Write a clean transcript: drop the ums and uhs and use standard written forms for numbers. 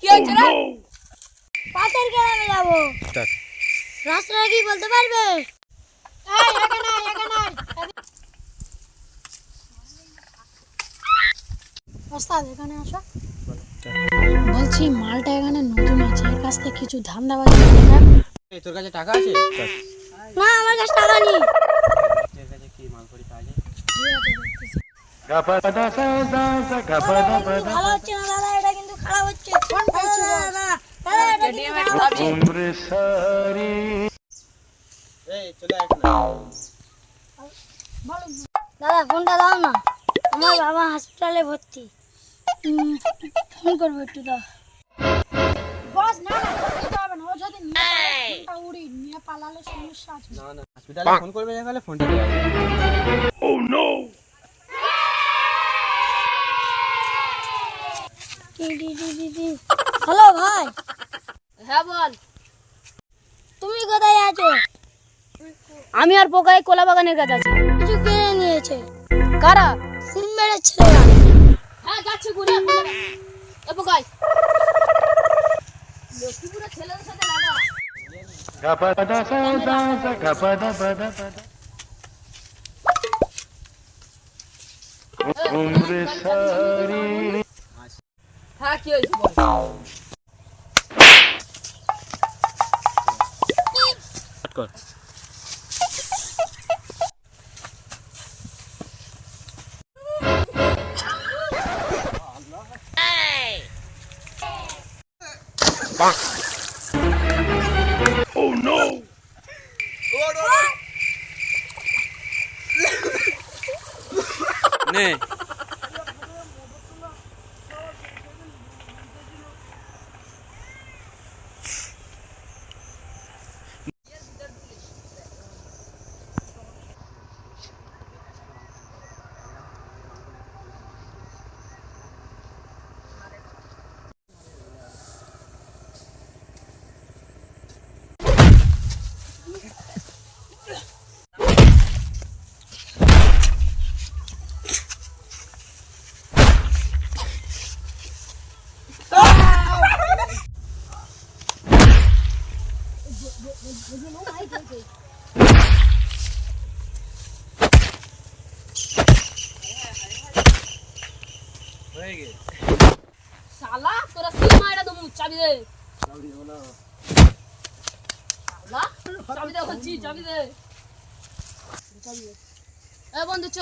কি হচ্ছে রে? পাশের গ্রামে যাবো। রাস্তাটা কি বলতে পারবে? এই এখানে ওস্তাদ এখানে আসো। বলছি মালটা এখানে নতুন আছে, এর কাছ থেকে কিছু ধান্দাবাজি করে দেখ। এই তোর কাছে টাকা আছে? না আমার কাছে টাকা নেই। তোর কাছে কি মাল করি কাজে? ভালো হচ্ছে না দাদা, এটা কিন্তু খারাপ হচ্ছে। দাদা এটা কিন্তু খারাপ হচ্ছে। এই চলে আয় এখানে। দাদা ফোনটা দাও না, আমার বাবা হসপিটালে ভর্তি। ফোন করবো একটু দাও। বস না না করতে হবে না, ও যদি নিয়ে পালালে সমস্যা আছে। না না হসপিটালে ফোন করবে তাহলে ফোনটা দে। ও নো। হ্যালো ভাই। হ্যাঁ বল। তুমি কোথায় আছো? আমি আর পোকাই কোলা বাগানের কাছে আছি। কিছু কিনে নিয়েছে কারা? সিমের ছেলেরা। হ্যাঁ যাচ্ছি ঘুরে। এ পোকাই লক্ষ্মীপুরা ছেলেদের সাথে লাগা। হ্যাঁ কি হয়েছে বল। কর। Oh no! নে হয়ে গেছে। শালা তোরা সিনেমা এটা দমু চাবি দে। শালা চাবি দে বলছি, চাবি দে। এ বন্ধু চ।